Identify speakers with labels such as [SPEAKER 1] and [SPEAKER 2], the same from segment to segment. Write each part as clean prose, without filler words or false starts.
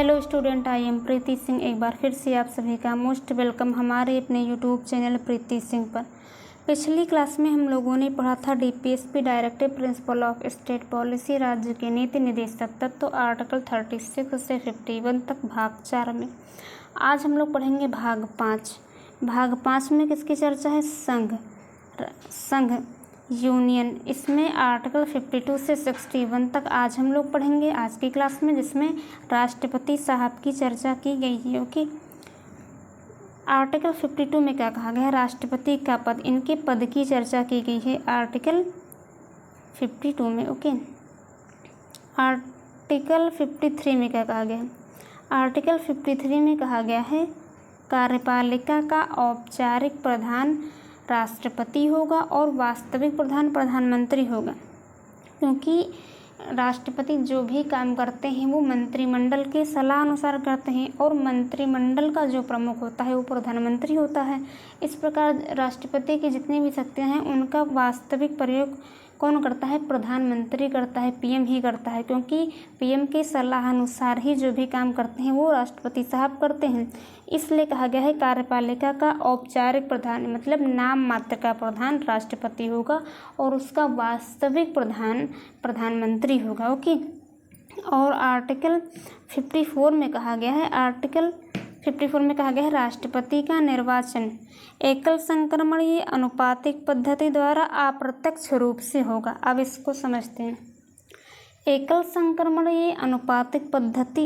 [SPEAKER 1] Hello student, I am प्रीति सिंह। एक बार फिर से आप सभी का मोस्ट वेलकम हमारे अपने यूट्यूब चैनल प्रीति सिंह पर। पिछली क्लास में हम लोगों ने पढ़ा था DPSP directive principle of state policy, राज्य के नीति निर्देशक तत्व, आर्टिकल 36 से 51 तक भाग 4 में। आज हम लोग पढ़ेंगे भाग 5। भाग 5 में किसकी चर्चा है? संघ यूनियन। इसमें आर्टिकल 52 से 61 तक आज हम लोग पढ़ेंगे आज की क्लास में, जिसमें राष्ट्रपति साहब की चर्चा की गई है। ओके, आर्टिकल 52 में क्या कहा गया है? राष्ट्रपति का पद, इनके पद की चर्चा की गई है आर्टिकल 52 में। ओके, आर्टिकल 53 में क्या कहा गया है? आर्टिकल 53 में कहा गया है कार्यपालिका का औपचारिक प्रधान राष्ट्रपति होगा और वास्तविक प्रधान प्रधानमंत्री होगा, क्योंकि राष्ट्रपति जो भी काम करते हैं वो मंत्रिमंडल के सलाह अनुसार करते हैं और मंत्रिमंडल का जो प्रमुख होता है वो प्रधानमंत्री होता है। इस प्रकार राष्ट्रपति की जितनी भी शक्तियाँ हैं उनका वास्तविक प्रयोग कौन करता है? प्रधानमंत्री करता है, पीएम ही करता है, क्योंकि पीएम के सलाह अनुसार ही जो भी काम करते हैं वो राष्ट्रपति साहब करते हैं। इसलिए कहा गया है कार्यपालिका का औपचारिक प्रधान, मतलब नाम मात्र का प्रधान राष्ट्रपति होगा और उसका वास्तविक प्रधान प्रधानमंत्री होगा। ओके, और आर्टिकल 54 में कहा गया है, आर्टिकल 54 में कहा गया है राष्ट्रपति का निर्वाचन एकल संक्रमणीय अनुपातिक पद्धति द्वारा अप्रत्यक्ष रूप से होगा। अब इसको समझते हैं। एकल संक्रमणीय अनुपातिक पद्धति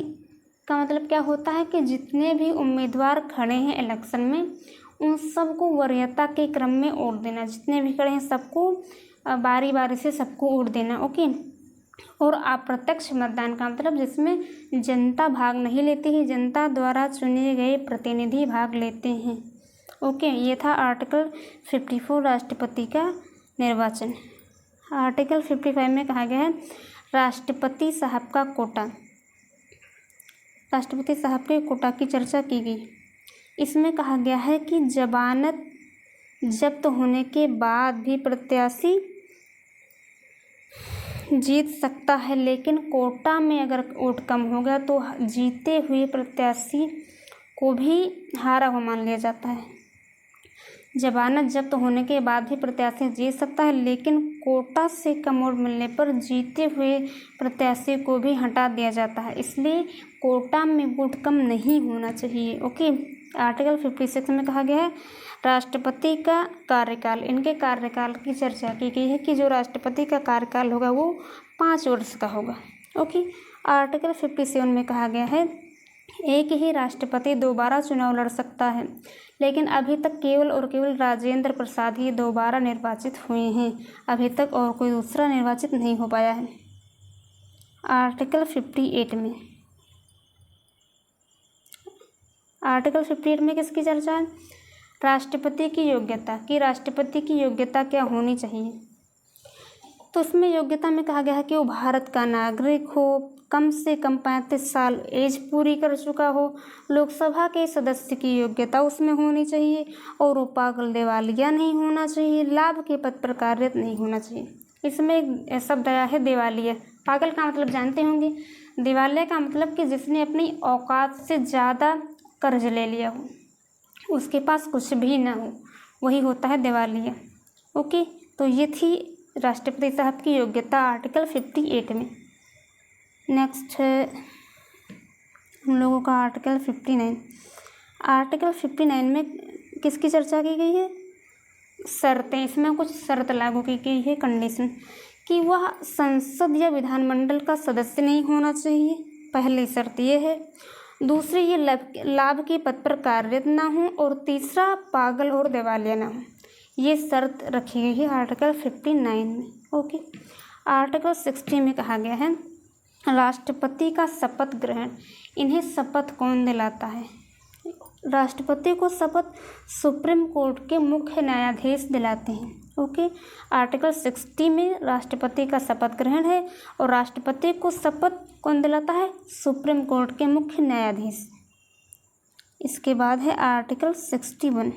[SPEAKER 1] का मतलब क्या होता है कि जितने भी उम्मीदवार खड़े हैं इलेक्शन में उन सबको वरीयता के क्रम में वोट देना, जितने भी खड़े हैं सबको बारी बारी से सबको वोट देना। ओके, और अप्रत्यक्ष मतदान का मतलब जिसमें जनता भाग नहीं लेती है, जनता द्वारा चुने गए प्रतिनिधि भाग लेते हैं। ओके, ये था आर्टिकल 54 राष्ट्रपति का निर्वाचन। आर्टिकल 55 में कहा गया है राष्ट्रपति साहब का कोटा। राष्ट्रपति साहब के कोटा की चर्चा की गई। इसमें कहा गया है कि जमानत जब्त होने के बाद भी प्रत्याशी जीत सकता है, लेकिन कोटा में अगर वोट कम हो गया तो जीते हुए प्रत्याशी को भी हारा हुआ मान लिया जाता है। जमानत जब्त होने के बाद भी प्रत्याशी जीत सकता है, लेकिन कोटा से कम वोट मिलने पर जीते हुए प्रत्याशी को भी हटा दिया जाता है। इसलिए कोटा में वोट कम नहीं होना चाहिए। ओके, आर्टिकल 56 में कहा गया है राष्ट्रपति का कार्यकाल, इनके कार्यकाल की चर्चा की गई है कि जो राष्ट्रपति का कार्यकाल होगा वो 5 वर्ष का होगा। ओके, आर्टिकल 57 में कहा गया है एक ही राष्ट्रपति दोबारा चुनाव लड़ सकता है, लेकिन अभी तक केवल और केवल राजेंद्र प्रसाद ही दोबारा निर्वाचित हुए हैं, अभी तक और कोई दूसरा निर्वाचित नहीं हो पाया है। आर्टिकल 58 में, आर्टिकल 58 में किसकी चर्चा है? राष्ट्रपति की योग्यता, कि राष्ट्रपति की योग्यता क्या होनी चाहिए। तो इसमें योग्यता में कहा गया है कि वो भारत का नागरिक हो, कम से कम 35 साल एज पूरी कर चुका हो, लोकसभा के सदस्य की योग्यता उसमें होनी चाहिए और वो पागल दिवालिया नहीं होना चाहिए, लाभ के पद पर कार्यरत नहीं होना चाहिए। इसमें एक शब्द आया है दिवालिया। पागल का मतलब जानते होंगे, दिवालिया का मतलब कि जिसने अपनी औकात से ज़्यादा कर्ज ले लिया हो, उसके पास कुछ भी ना हो, वही होता है दिवालिया। ओके, तो ये थी राष्ट्रपति साहब की योग्यता आर्टिकल 58 में। नेक्स्ट है हम लोगों का आर्टिकल 59। आर्टिकल 59 में किसकी चर्चा की गई है? शर्तें। इसमें कुछ शर्त लागू की गई है, कंडीशन, कि वह संसद या विधानमंडल का सदस्य नहीं होना चाहिए, पहली शर्त ये है। दूसरी, ये लाभ के पद पर कार्यरत ना हो, और तीसरा, पागल और दिवालिया ना हो। ये शर्त रखी गई है आर्टिकल 59 में। ओके, आर्टिकल 60 में कहा गया है राष्ट्रपति का शपथ ग्रहण। इन्हें शपथ कौन दिलाता है? राष्ट्रपति को शपथ सुप्रीम कोर्ट के मुख्य न्यायाधीश दिलाते हैं। ओके, आर्टिकल 60 में राष्ट्रपति का शपथ ग्रहण है और राष्ट्रपति को शपथ कौन दिलाता है? सुप्रीम कोर्ट के मुख्य न्यायाधीश। इसके बाद है आर्टिकल 61।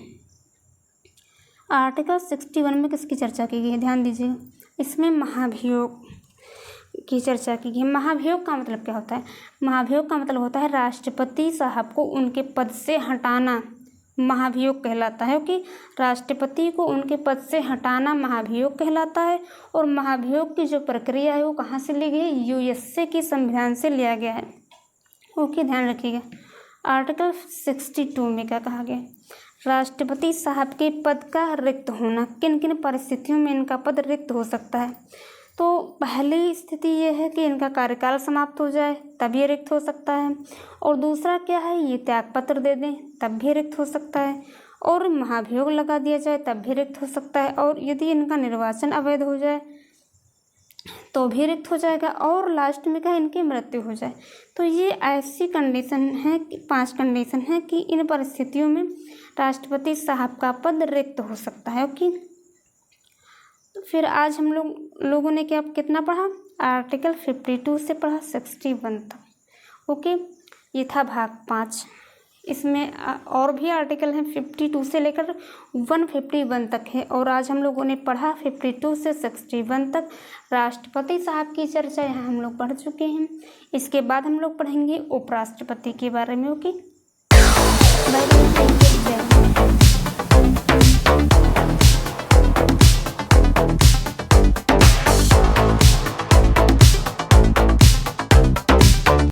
[SPEAKER 1] आर्टिकल 61 में किसकी चर्चा की गई है? ध्यान दीजिए, इसमें महाभियोग की चर्चा की गई। महाभियोग का मतलब क्या होता है? महाभियोग का मतलब होता है राष्ट्रपति साहब को उनके पद से हटाना, महाभियोग कहलाता है। कि राष्ट्रपति को उनके पद से हटाना महाभियोग कहलाता है। और महाभियोग की जो प्रक्रिया है वो कहाँ से ली गई है? यूएसए की संविधान से लिया गया है। ओके, ध्यान रखिएगा। आर्टिकल 62 में क्या कहा गया? राष्ट्रपति साहब के पद का रिक्त होना, किन किन परिस्थितियों में इनका पद रिक्त हो सकता है? तो पहली स्थिति ये है कि इनका कार्यकाल समाप्त हो जाए तब ये रिक्त हो सकता है। और दूसरा क्या है? ये त्यागपत्र दे दें तब भी रिक्त हो सकता है। और महाभियोग लगा दिया जाए तब भी रिक्त हो सकता है। और यदि इनका निर्वाचन अवैध हो जाए तो भी रिक्त हो जाएगा। और लास्ट में क्या? इनकी मृत्यु हो जाए। तो ये ऐसी कंडीशन है कि 5 कंडीशन है कि इन परिस्थितियों में राष्ट्रपति साहब का पद रिक्त हो सकता है। ओके, तो फिर आज हम लोगों ने कितना पढ़ा? आर्टिकल 52 से पढ़ा 61 तक। ओके, ये था भाग 5। इसमें और भी आर्टिकल हैं 52 से लेकर 151 तक है। और आज हम लोगों ने पढ़ा 52 से 61 तक। राष्ट्रपति साहब की चर्चा यहाँ हम लोग पढ़ चुके हैं। इसके बाद हम लोग पढ़ेंगे उपराष्ट्रपति के बारे में। Okay, bye bye.